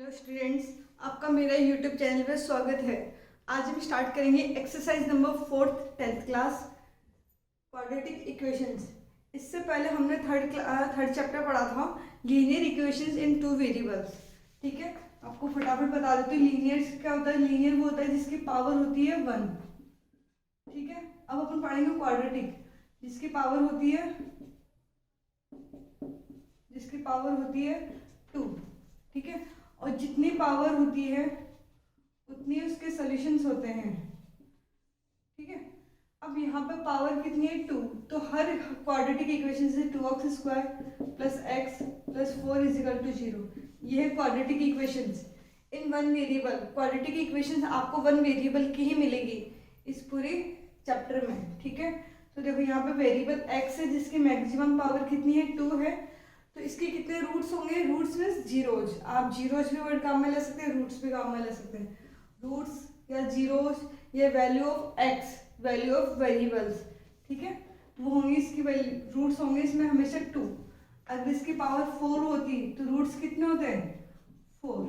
Hello students, आपका मेरा YouTube channel पर स्वागत है। आज हम स्टार्ट करेंगे exercise number 4th 10th class quadratic equations. इससे पहले हमने थर्ड चैप्टर पढ़ा था लीनियर इक्वेशंस इन टू वेरिएबल्स। ठीक है, आपको फटाफट बता देती हूँ लीनियर क्या होता है। लीनियर वो होता है जिसकी पावर होती है 1। ठीक है, अब अपन पढ़ेंगे क्वाड्रेटिक जिसकी पावर होती है 2। ठीक है, और जितनी पावर होती है उतनी उसके सॉल्यूशंस होते हैं। ठीक है, अब यहाँ पे पावर कितनी है 2, तो हर क्वाड्रेटिक इक्वेशन से 2x² plus x plus 4 is equal to 0। ये है quadratic equations in one variable. Quadratic equations आपको वन वेरिएबल की ही मिलेगी इस पूरे चैप्टर में। ठीक है, तो देखो यहाँ पे वेरिएबल x है जिसकी मैक्सिमम पावर कितनी है 2 है, तो इसके कितने रूट्स होंगे। Roots means zeros. आप जीरोज भी वर्ड काम में ले सकते हैं, रूट्स भी काम में ले सकते हैं। रूट्स या जीरोज या value of x, value of variables. ठीक है, वो होंगी इसकी वैल्यू। रूट्स होंगे इसमें हमेशा 2। अगर इसकी पावर 4 होती तो रूट्स कितने होते हैं 4।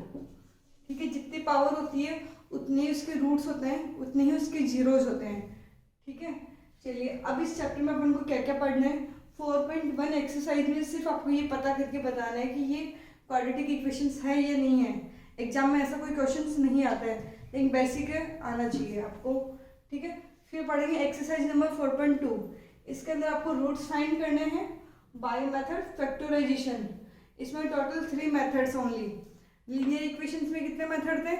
ठीक है, जितनी पावर होती है उतने ही उसके रूट्स होते हैं, उतने ही उसके जीरोज होते हैं। ठीक है, चलिए अब इस चैप्टर में अपन को क्या क्या पढ़ना है। 4.1 एक्सरसाइज में सिर्फ आपको ये पता करके बताना है कि ये क्वाड्रेटिक इक्वेशंस है या नहीं है। एग्जाम में ऐसा कोई क्वेश्चंस नहीं आता है, लेकिन बेसिक आना चाहिए आपको। ठीक है, फिर पढ़ेंगे एक्सरसाइज नंबर 4.2। इसके अंदर आपको रूट्स फाइंड करने हैं बाय मेथड फैक्टराइजेशन। इसमें total 3 methods only. Linear equations में कितने मेथड थे,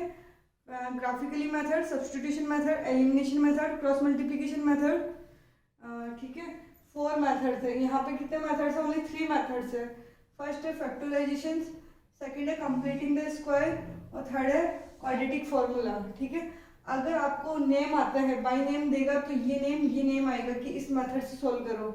graphically method, substitution method, elimination method, cross multiplication method. ठीक है, 4 मेथड्स है। यहाँ पे कितने मेथड्स है, ओनली 3 मेथड्स है। फर्स्ट है फैक्टराइजेशन, सेकंड है कंप्लीटिंग द स्क्वायर और थर्ड है क्वाड्रेटिक फॉर्मूला। ठीक है, अगर आपको नेम आता है, बाय नेम देगा तो ये नेम आएगा कि इस मेथड से सोल्व करो।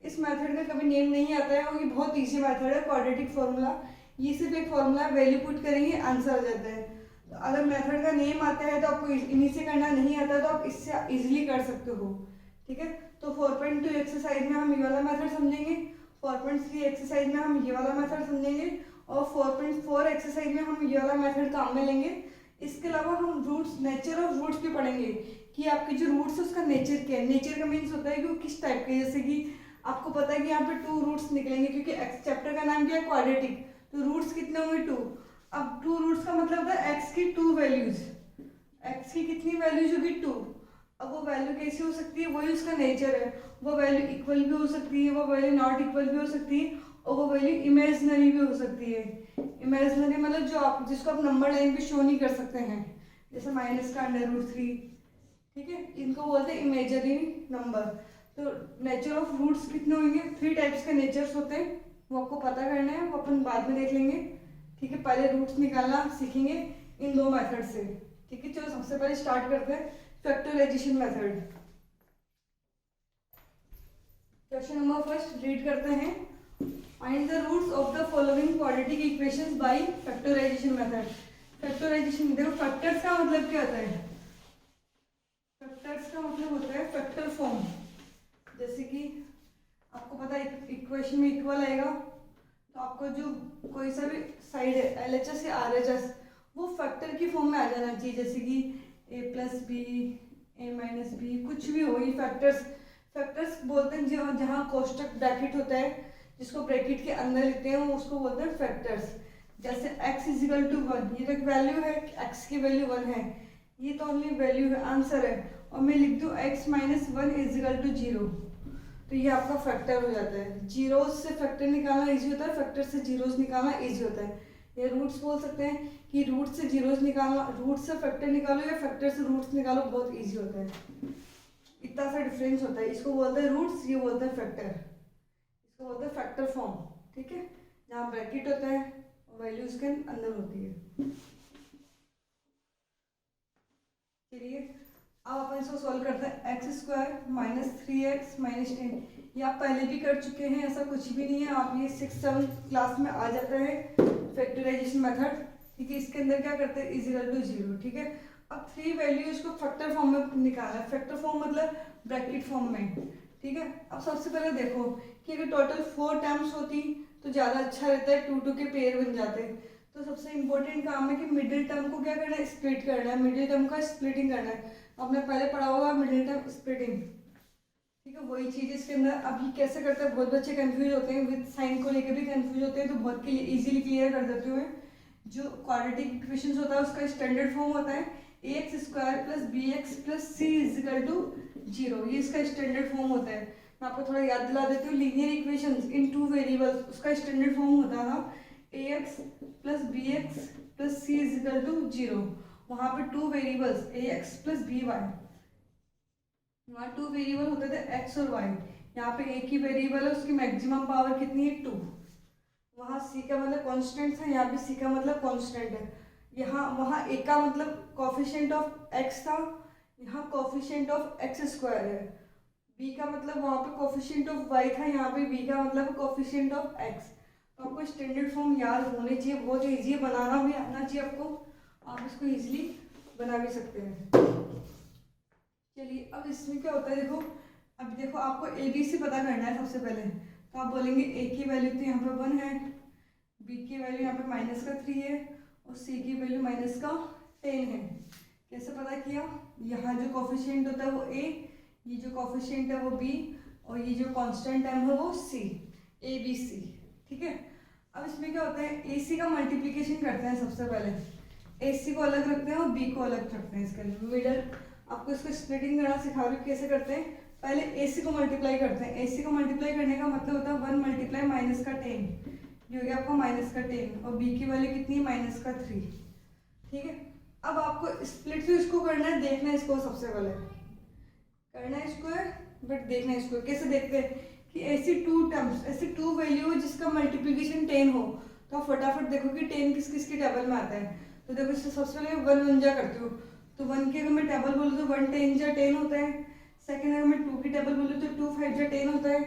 इस मेथड का कभी नेम नहीं आता है और ये बहुत ईजी मेथड है क्वाड्रेटिक फॉर्मूला। ये सिर्फ एक फॉर्मूला, वैल्यू पुट करेंगे आंसर आ जाता है। तो अगर मेथड का नेम आता है तो आपको इन्हीं से करना, नहीं आता तो आप इससे इजिली कर सकते हो। ठीक है, तो 4.2 एक्सरसाइज में हम ये वाला मेथड समझेंगे, 4.3 एक्सरसाइज में हम ये वाला मेथड समझेंगे और 4.4 एक्सरसाइज में हम ये वाला मेथड काम में लेंगे। इसके अलावा हम रूट्स, नेचर ऑफ रूट्स भी पढ़ेंगे कि आपके जो रूट्स है उसका नेचर क्या है। नेचर का मीन्स होता है कि वो किस टाइप के, जैसे कि आपको पता है कि यहाँ पे 2 रूट्स निकलेंगे क्योंकि चैप्टर का नाम क्या है क्वाड्रेटिक, तो रूट्स कितने होंगे 2। अब 2 रूट्स का मतलब होता है एक्स की 2 वैल्यूज। एक्स की कितनी वैल्यूज होगी 2। अब वो वैल्यू कैसी हो सकती है, वही उसका नेचर है। वो वैल्यू इक्वल भी हो सकती है, वो वैल्यू नॉट इक्वल भी हो सकती है और वो वैल्यू इमेजिनरी भी हो सकती है। इमेजिनरी मतलब जो आप जिसको आप नंबर लाइन पे शो नहीं कर सकते हैं, जैसे माइनस का √3। ठीक है, इनको बोलते हैं इमेजिनरी नंबर। तो नेचर ऑफ रूट्स कितने होंगे, 3 टाइप्स के नेचर्स होते हैं, वो आपको पता करना है, वो अपन बाद में देख लेंगे। ठीक है, पहले रूट्स निकालना सीखेंगे इन 2 मेथड से। ठीक है, चलो सबसे पहले स्टार्ट करते हैं factorisation method. Question number first read करते हैं। Find the roots of the following quadratic equations by factorisation method. Factorisation, देखो फैक्टर्स का मतलब क्या होता है। फैक्टर्स का मतलब होता है फैक्टर फॉर्म। जैसे कि आपको पता है इक्वेशन में इक्वल आएगा तो आपको जो कोई सा भी साइड है LHS या RHS वो फैक्टर की फॉर्म में आ जाना चाहिए। जैसे कि a+b, a-b, कुछ भी हो, ये फैक्टर्स बोलते हैं जहाँ कोष्टक ब्रैकेट होता है, जिसको ब्रैकेट के अंदर लेते हैं वो उसको बोलते हैं फैक्टर्स। जैसे x इजिकल टू 1, ये तो एक वैल्यू है, x की वैल्यू 1 है, ये तो ओनली वैल्यू है, आंसर है, और मैं लिख दूँ x - 1 इजिकल टू 0, तो ये आपका फैक्टर हो जाता है। जीरोज से फैक्टर निकालना इजी होता है, फैक्टर से जीरोज निकालना इजी होता है। ये रूट्स बोल सकते हैं कि रूट से जीरोज निकालना, रूट से फैक्टर निकालो या फैक्टर से रूट्स निकालो, बहुत इजी होता है। इतना सा डिफरेंस होता है। इसको बोलते हैं रूट्स, ये बोलते हैं फैक्टर, इसको बोलते हैं फैक्टर फॉर्म। ठीक है, जहाँ ब्रैकेट होता है वैल्यू उसके अंदर होती है। चलिए अब अपन इसको सॉल्व करते हैं। x² - 3x - 10, ये आप पहले भी कर चुके हैं, ऐसा कुछ भी नहीं है, आप ये 6th-7th क्लास में आ जाता है फैक्टराइजेशन मेथड। ठीक है, इसके अंदर क्या करते हैं इजिकल टू 0। ठीक है, अब 3 वैल्यूज को फैक्टर फॉर्म में निकालना है। फैक्टर फॉर्म मतलब ब्रैकेट फॉर्म में। ठीक है, अब सबसे पहले देखो कि अगर टोटल 4 टर्म्स होती तो ज़्यादा अच्छा रहता है, 2 2 के पेयर बन जाते। तो सबसे इम्पोर्टेंट काम है कि मिडिल टर्म को क्या करना है, स्प्लिट करना है, मिडिल टर्म का स्प्लिटिंग करना है। आपने पहले पढ़ा होगा मिडिल टर्म स्प्लिटिंग, ठीक है, वही चीज़ इसके अंदर। अब ये कैसे करते हैं, बहुत बच्चे कंफ्यूज होते हैं, विद साइन को लेकर भी कंफ्यूज होते हैं, तो बहुत इजीली क्लियर कर देते हुए। जो क्वाड्रेटिक इक्वेशंस होता है उसका स्टैंडर्ड फॉर्म होता है ax² + bx + c = 0, ये इसका स्टैंडर्ड फॉर्म होता है। मैं आपको थोड़ा याद दिला देती हूँ, लीनियर इक्वेशंस इन 2 वेरिएबल्स, उसका स्टैंडर्ड फॉर्म होता था ax + bx + c = 0। वहाँ पे 2 वेरिएबल्स ax + by, वहाँ 2 वेरिएबल होते थे x और y। यहाँ पे एक ही वेरिएबल है, उसकी मैक्सिमम पावर कितनी है, 2। वहाँ c का मतलब कांस्टेंट था, यहाँ पे c का मतलब कांस्टेंट है। यहाँ वहाँ a का मतलब कोफिशिएंट ऑफ x था, यहाँ कोफिशिएंट ऑफ x² है। b का मतलब वहाँ पे कोफिशिएंट ऑफ y था, यहाँ पे b का मतलब कोफिशिएंट ऑफ x। तो आपको स्टैंडर्ड फॉर्म याद होने चाहिए, बहुत ईजी है, बनाना भी आना चाहिए आपको, आप इसको ईजिली बना भी सकते हैं। चलिए अब इसमें क्या होता है, देखो अब देखो आपको ABC पता करना है सबसे पहले। तो आप बोलेंगे a की वैल्यू तो यहाँ पे 1 है, b की वैल्यू यहाँ पे -3 है, और c की वैल्यू -10 है। कैसे पता किया, यहाँ जो कोफिशिएंट होता है वो a, ये जो कोफिशिएंट है वो b, और ये जो कांस्टेंट टर्म है वो c, ABC, ठीक है। अब इसमें क्या होता है, AC का मल्टीप्लिकेशन करते हैं सबसे पहले, AC को अलग रखते हैं और B को अलग रखते हैं। इसके लिए मिडल आपको इसको स्प्लिटिंग करना सिखा रही हूँ कैसे करते हैं। पहले AC को मल्टीप्लाई करते हैं, AC को मल्टीप्लाई करने का मतलब होता है 1 × -10, ये हो गया आपका -10, और B की वैल्यू कितनी है, -3, ठीक है। अब आपको स्प्लिट तो इसको करना है, देखना है इसको सबसे पहले करना है इसको है, बट देखना है इसको कैसे देखते हैं कि ऐसी 2 टर्म्स, ऐसी 2 वैल्यू हो जिसका मल्टीप्लिकेशन 10 हो, तो आप फटाफट देखो कि 10 किस किस के टेबल में आता है। तो देखो इससे सबसे पहले 1 1 जा करती हूँ, तो 1 की अगर मैं टेबल बोलूँ तो 1 10 जा 10 होता है। सेकंड अगर मैं 2 की टेबल बोलूँ तो 2 5 जा 10 होता है।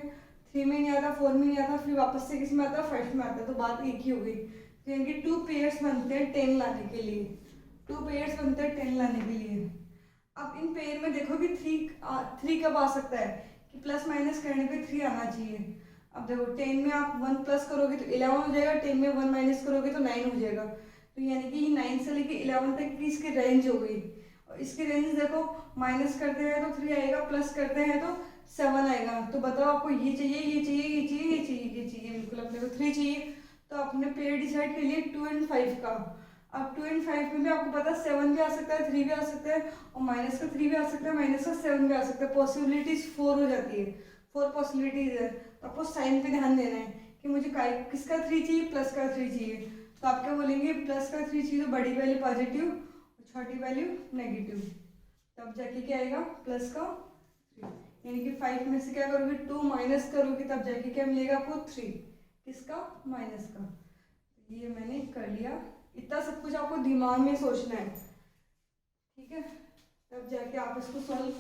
3 में नहीं आता, 4 में नहीं आता, फिर वापस से किस में आता है, 5 में आता है। तो बात एक ही हो गई। तो यानी कि 2 पेयर्स बनते हैं 10 लाने के लिए, 2 पेयर्स बनते हैं 10 लाने के लिए। अब इन पेयर में देखो कि 3 कब आ सकता है कि प्लस माइनस करने पे 3 आना चाहिए। अब देखो 10 में आप 1 प्लस करोगे तो 11 हो जाएगा, 10 में 1 माइनस करोगे तो 9 हो जाएगा। तो यानी कि 9 से लेके 11 तक की इसकी रेंज हो गई। और इसकी रेंज देखो, माइनस करते हैं तो 3 आएगा, प्लस करते हैं तो 7 आएगा। तो बताओ आपको ये चाहिए, ये चाहिए, ये चाहिए, ये चाहिए, ये चाहिए, बिल्कुल अपने को 3 चाहिए। तो आपने पेयर डिसाइड कर लिए 2 और 5 का। अब 2 और 5 में भी आपको पता 7 भी आ सकता है, 3 भी आ सकता है, और माइनस का 3 भी आ सकता है, माइनस का 7 भी आ सकता है। पॉसिबिलिटीज 4 हो जाती है, 4 पॉसिबिलिटीज है। तो आपको साइन पे ध्यान देना है कि मुझे किसका 3 चाहिए, प्लस का 3 चाहिए। तो आप क्या बोलेंगे, प्लस का 3 चाहिए तो बड़ी वैल्यू पॉजिटिव और छोटी वैल्यू नेगेटिव। तब जाके क्या आएगा, प्लस का 3। यानी कि 5 में से क्या करोगे, 2 माइनस करोगे, तब जाके क्या मिलेगा आपको 3, किसका, माइनस का। ये मैंने कर लिया। इतना सब कुछ आपको दिमाग में सोचना है, ठीक है। तब जाके आप इसको सॉल्व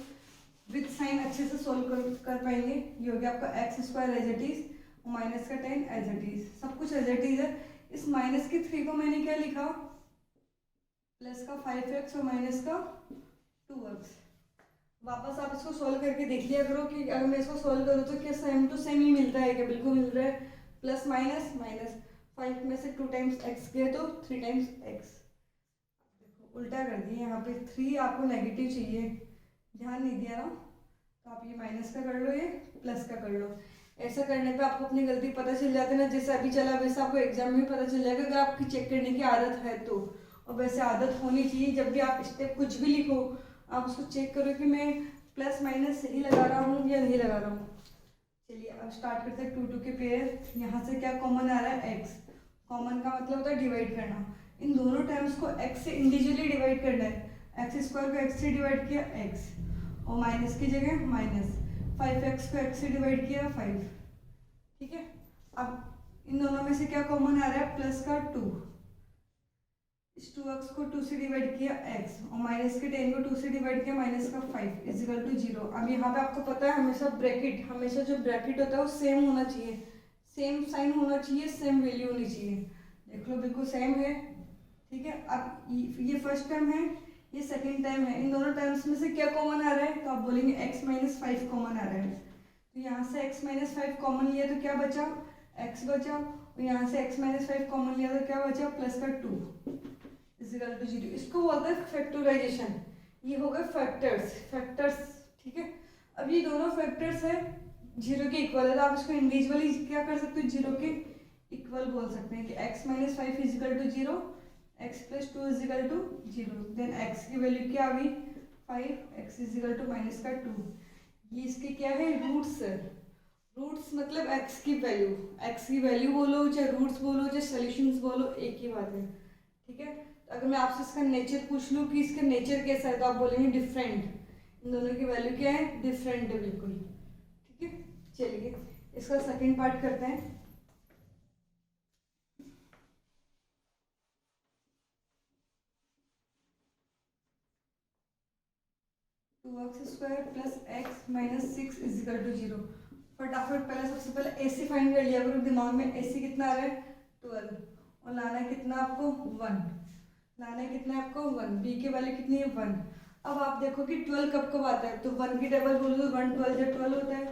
विद साइन अच्छे से सॉल्व कर पाएंगे। ये हो गया आपका x² as it is, minus का 10 एज इट इज, सब कुछ एज इट इज है। इस माइनस के 3 को मैंने क्या लिखा, प्लस का 5x और माइनस का 2x। वापस आप इसको सॉल्व करके देख लिया करो कि अगर मैं इसको सॉल्व करूँ तो क्या सेम टू सेम ही मिलता है, क्या बिल्कुल मिल रहा है। प्लस माइनस माइनस, 5 में से 2 टाइम्स x गए तो 3 टाइम्स x। देखो उल्टा कर दिए, यहाँ पे 3 आपको नेगेटिव चाहिए, ध्यान नहीं दिया ना, तो आप ये माइनस का कर लो, ये प्लस का कर लो। ऐसा करने पे आपको अपनी गलती पता चल जाती है ना, जैसे अभी चला वैसे आपको एग्जाम में पता चल जाएगा अगर आपकी चेक करने की आदत है तो। और वैसे आदत होनी चाहिए, जब भी आप स्टेप कुछ भी लिखो आप उसको चेक करो कि मैं प्लस माइनस सही लगा रहा हूँ या नहीं लगा रहा हूँ। चलिए अब स्टार्ट करते हैं 2 2 के पेयर। यहाँ से क्या कॉमन आ रहा है, x। कॉमन का मतलब होता है डिवाइड करना। इन दोनों टर्म्स को x से इंडिविजुअली डिवाइड करना है। x² को x से डिवाइड किया x, और माइनस की जगह माइनस, 5x को x से डिवाइड किया 5, ठीक है। अब इन दोनों में से क्या कॉमन आ रहा है, प्लस का 2, इस 2x को 2 से डिवाइड किया x, और माइनस के 10 को 2 से डिवाइड किया माइनस का 5 = 0। अब यहाँ पे आपको पता है हमेशा ब्रैकेट, हमेशा जो ब्रैकेट होता है वो सेम होना चाहिए, सेम साइन होना चाहिए, सेम वैल्यू होनी चाहिए। देख लो बिल्कुल सेम है, ठीक है। अब ये फर्स्ट टर्म है, ये सेकंड टर्म है। इन दोनों टर्म्स में से क्या कॉमन आ रहा है, तो आप बोलेंगे x - 5 कॉमन आ रहा है। तो यहाँ से x - 5 कॉमन लिया तो क्या बचा, x बचा, और यहाँ से x माइनस 5 कॉमन लिया तो क्या बचा प्लस का 2 इजिकल टू 0। इसको बोलते हैं फैक्टराइजेशन। ये हो गए फैक्टर्स, ठीक है। अब ये दोनों फैक्टर्स है 0 के इक्वल है, तो आप इसको इंडिविजुअली क्या कर सकते हो, 0 के इक्वल बोल सकते हैं कि x minus 5 is equal to 0, x plus 2 is equal to 0। Then x की वैल्यू क्या आ गई 5, x इजिकल टू माइनस का 2। ये इसके क्या है रूट्स है। रूट्स मतलब x की वैल्यू बोलो चाहे रूट्स बोलो चाहे सॉल्यूशंस बोलो, एक ही बात है, ठीक है। तो अगर मैं आपसे इसका नेचर पूछ लूँ कि इसका नेचर कैसा है तो आप बोलेंगे डिफरेंट। इन दोनों की वैल्यू क्या है, डिफरेंट है बिल्कुल, ठीक है। चलिए इसका सेकंड पार्ट करते हैं। 2x² plus x minus 6 is equal to 0। फटाफट पहले सबसे पहले AC फाइंड कर लिया करो दिमाग में। AC कितना आ रहा है 12 और लाना है कितना आपको 1, लाना है कितना आपको 1। B की वैल्यू कितनी है 1। अब आप देखो कि 12 कब कब आता है, तो 1 की टेबल बोलो तो 1 12 जा 12 होता है,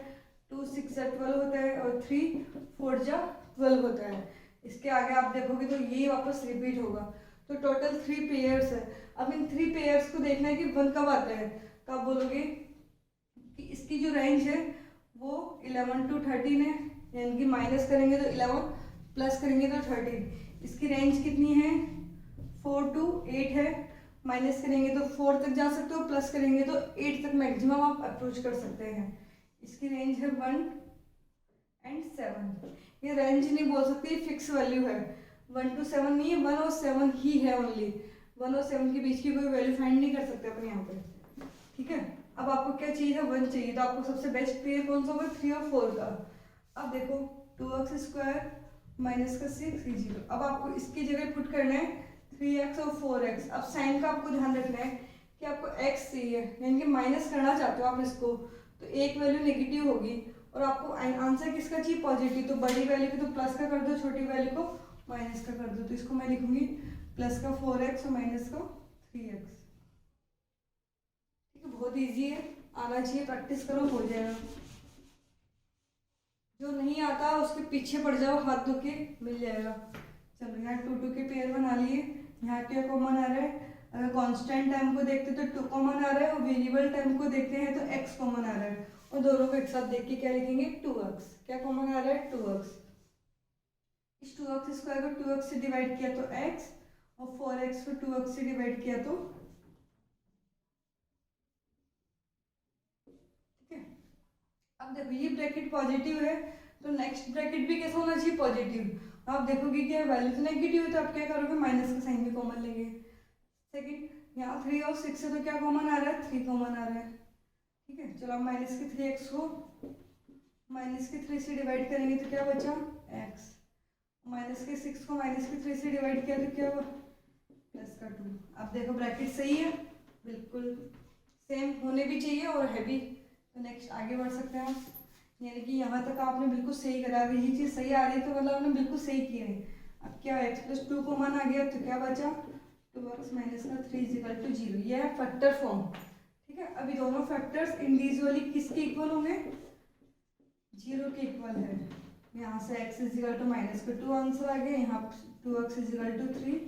2 6 जा 12 होता है और 3 4 जा 12 होता है। इसके आगे आप देखोगे तो ये वापस रिपीट होगा, तो टोटल 3 पेयर्स है। अब इन 3 पेयर्स को देखना है कि 1 कब आता है, तो आप बोलोगे कि इसकी जो रेंज है वो 11 to 13 है, यानी कि माइनस करेंगे तो 11 प्लस करेंगे तो 13। इसकी रेंज कितनी है 4 to 8 है, माइनस करेंगे तो 4 तक जा सकते हो, प्लस करेंगे तो 8 तक मैक्सिमम आप अप्रोच कर सकते हैं। इसकी रेंज है 1 and 7। ये रेंज नहीं बोल सकती, फिक्स वैल्यू है, 1 to 7 नहीं है, 1 और 7 ही है ओनली। 1 और 7 के बीच की कोई वैल्यू फाइंड नहीं कर सकते अपन यहाँ पे, ठीक है। अब आपको क्या चाहिए, 1 चाहिए, तो आपको सबसे बेस्ट पेयर कौन सा होगा 3 और 4 का। अब देखो 2x² माइनस का 6 0। अब आपको इसकी जगह पुट करना है 3x और 4x। अब साइन का आपको ध्यान रखना है कि आपको x चाहिए, यानी कि माइनस करना चाहते हो आप इसको, तो एक वैल्यू नेगेटिव होगी और आपको आंसर किसका चाहिए पॉजिटिव, तो बड़ी वैल्यू को तो प्लस का कर दो, छोटी वैल्यू को माइनस का कर दो। तो इसको मैं लिखूंगी प्लस का 4x और माइनस का 3x। बहुत इजी है, आना चाहिए, प्रैक्टिस करो हो जाएगा। जो नहीं आता उसके पीछे पड़ जाओ, हाथ धो के मिल जाएगा। चलो यहाँ 2 2 के पेयर बना लिए। यहाँ क्या कॉमन आ रहा है, अगर कांस्टेंट टाइम को देखते तो 2 कॉमन आ रहा है और वेरिएबल टाइम को देखते हैं तो x कॉमन आ रहा है, और दोनों को एक साथ देख के क्या लिखेंगे 2x। क्या कॉमन आ रहा है 2x। इस 2x² को 2x से डिवाइड किया तो x, और 4x को 2x से डिवाइड किया तो, अब देखो ये ब्रैकेट पॉजिटिव है तो नेक्स्ट ब्रैकेट भी कैसा होना चाहिए पॉजिटिव। आप देखोगे कि वैल्यू तो नेगेटिव है तो आप क्या करोगे माइनस का साइन भी कॉमन लेंगे। सेकंड यहाँ 3 और 6 से तो क्या कॉमन आ रहा है 3 कॉमन आ रहा है, ठीक है। चलो आप माइनस के 3x को माइनस के 3 से डिवाइड करेंगे तो क्या बचा x, माइनस के 6 को माइनस के 3 से डिवाइड किया तो क्या हुआ प्लस का 2। अब देखो ब्रैकेट सही है, बिल्कुल सेम होने भी चाहिए और है भी। तो नेक्स्ट आगे बढ़ सकते हैं आप, यानी कि यहाँ तक आपने बिल्कुल सही करा। अगर ये चीज़ सही आ रही है तो मतलब आपने बिल्कुल सही किया है। अब क्या x प्लस 2 कॉमन आ गया तो क्या बचा 2x माइनस का 3 इजिकल टू 0। ये है फैक्टर फॉर्म, ठीक है। अभी दोनों फैक्टर्स इंडिविजुअली किसके इक्वल होंगे 0 के इक्वल है। यहाँ से x इजिकल टू माइनस का 2 आंसर आ गया, यहाँ 2x is equal to 3,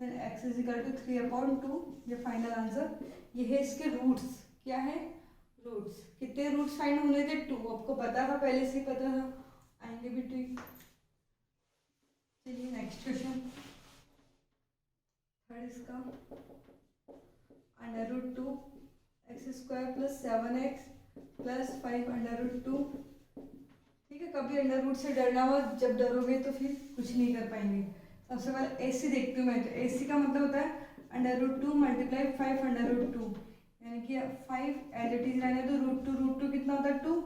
then x is equal to 3/2। ये फाइनल आंसर। ये है इसके रूट्स, क्या है रूट्स। कितने रूट्स फाइंड होने थे 2, आपको पता था पहले से ही पता था, आएंगे भी ठीक। चलिए नेक्स्ट क्वेश्चन थर्ड इसका √2 x² प्लस 7x प्लस 5 √2, ठीक है। कभी अंडर रूट से डरना मत, जब डरोगे तो फिर कुछ नहीं कर पाएंगे। सबसे पहले AC देखती हूँ मैं, तो AC का मतलब होता है √2 मल्टीप्लाई 5 √2, यानी कि 5 एज इट इज रहने तो √2 कितना होता है 2,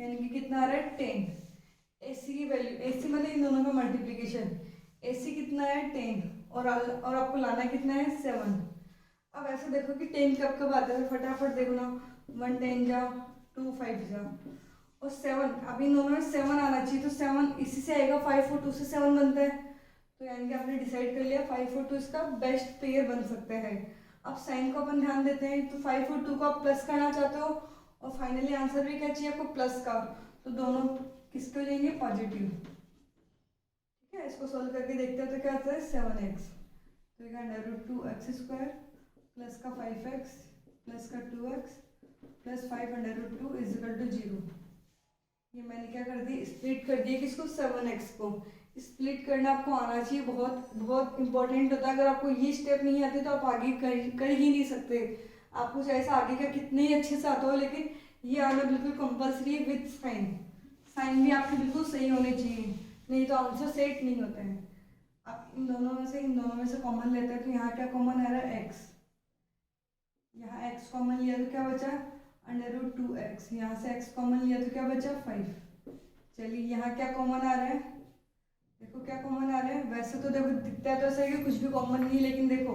यानी कि कितना आ रहा है 10। AC की वैल्यू, AC मतलब इन दोनों का मल्टीप्लिकेशन, AC कितना है 10 और आपको लाना कितना है 7। अब ऐसे देखो कि 10 कब कब आता है, फटाफट देखो ना, 1 10 जा 2 5 जा और 7। अब इन दोनों में 7 आना चाहिए, तो 7 इसी से आएगा, 5 और 2 से 7 बनता है, तो यानी कि आपने डिसाइड कर लिया 5 और 2 इसका बेस्ट पेयर बन सकते हैं। अब साइन को अपन ध्यान देते हैं, तो 5 और 2 को आप प्लस करना चाहते हो और फाइनली आंसर भी क्या चाहिए आपको प्लस का, तो दोनों किसके हो जाएंगे पॉजिटिव, ठीक है, इसको सोल्व करके देखते हैं तो क्या आता है 7x, तो ये √2x² प्लस का 5x प्लस का 2x प्लस 5√2 = 0। ये मैंने क्या कर दी, स्प्लिट कर दिया किसको, 7x को। स्प्लिट करना आपको आना चाहिए, बहुत बहुत इंपॉर्टेंट होता है। अगर आपको ये स्टेप नहीं आते तो आप आगे कर ही नहीं सकते। आपको चाहे से आगे का कितने ही अच्छे से आता हो, लेकिन ये आना बिल्कुल कंपल्सरी है विथ साइन। साइन भी आपके बिल्कुल सही होने चाहिए, नहीं तो आंसर सेट नहीं होता है। आप इन दोनों में से कॉमन लेते हैं तो यहाँ क्या कॉमन आ रहा है, x। यहाँ x कॉमन लिया तो क्या बचा, √2x। यहाँ से x कॉमन लिया तो क्या बचा, 5। चलिए यहाँ क्या कॉमन आ रहा है, देखो क्या कॉमन आ रहा है। वैसे तो देखो दिखता है तो ऐसा है कि कुछ भी कॉमन नहीं, लेकिन देखो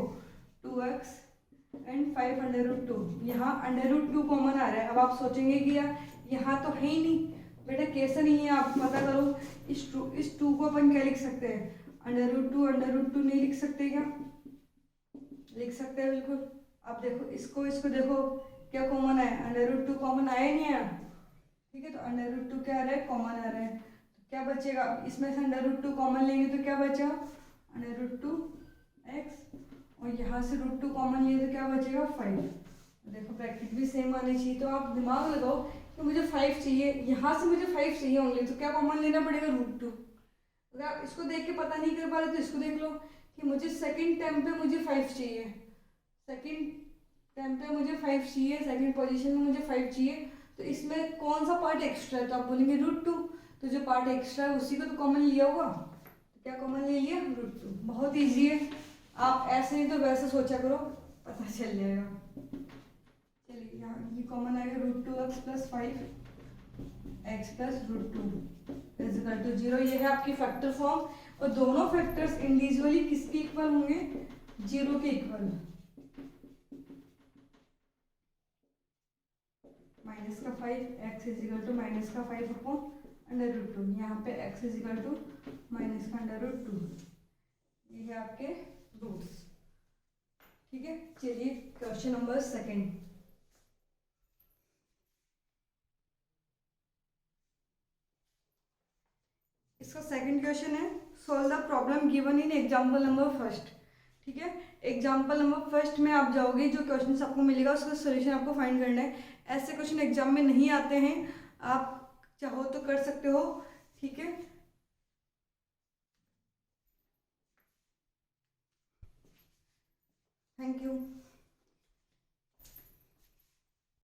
2x एंड 5√2, यहाँ √2 कॉमन आ रहा है। अब आप सोचेंगे कि यार यहाँ तो है ही नहीं, बेटा कैसे नहीं है, आप पता करो। इस 2 को अपन क्या लिख सकते हैं, √2 नहीं लिख सकते क्या, लिख सकते हैं बिल्कुल। अब देखो इसको देखो क्या कॉमन है, √2 कॉमन आया नहीं आया, ठीक है। तो √2 क्या आ रहा है, कॉमन आ रहा है। तो क्या बचेगा, इसमें से √2 कॉमन लेंगे तो क्या बचा, √2x, और यहाँ से √2 कॉमन लिए तो क्या बचेगा, 5। देखो ब्रैकेट भी सेम आनी चाहिए, तो आप दिमाग लगाओ कि मुझे 5 चाहिए, यहाँ से मुझे 5 चाहिए ओनली, तो क्या कॉमन लेना पड़ेगा, √2। अगर आप इसको देख के पता नहीं कर पा रहे तो इसको देख लो कि मुझे सेकंड टाइम पे मुझे 5 चाहिए, सेकंड टाइम पे मुझे 5 चाहिए, सेकंड पोजीशन में मुझे 5 चाहिए। तो इसमें कौन सा पार्ट एक्स्ट्रा है, तो आप बोलेंगे √2। तो जो पार्ट एक्स्ट्रा है उसी को तो कॉमन लिया होगा, तो क्या कॉमन ले लिया, √2। बहुत ईजी है, आप ऐसे नहीं तो वैसे सोचा करो, पता चल जाएगा। चलिए यहाँ ये कॉमन आएगा, √2x प्लस 5x प्लस √2 = 0। ये है आपकी फैक्टर फॉर्म, और दोनों फैक्टर्स इंडिविजुअली किसके इक्वल होंगे, 0 के इक्वल। माइनस का 5, x = माइनस का 5/√2। यहाँ पे x = माइनस का √2। ये है आपके रूट्स, ठीक है। चलिए क्वेश्चन नंबर 2। इसका सेकंड क्वेश्चन है, solve the problem given in example number 1। ठीक है, एग्जाम्पल नंबर 1 में आप जाओगे, जो क्वेश्चन आपको मिलेगा उसका सोल्यूशन आपको फाइंड करना है। ऐसे क्वेश्चन एग्जाम में नहीं आते हैं, आप चाहो तो कर सकते हो, ठीक है। Thank you.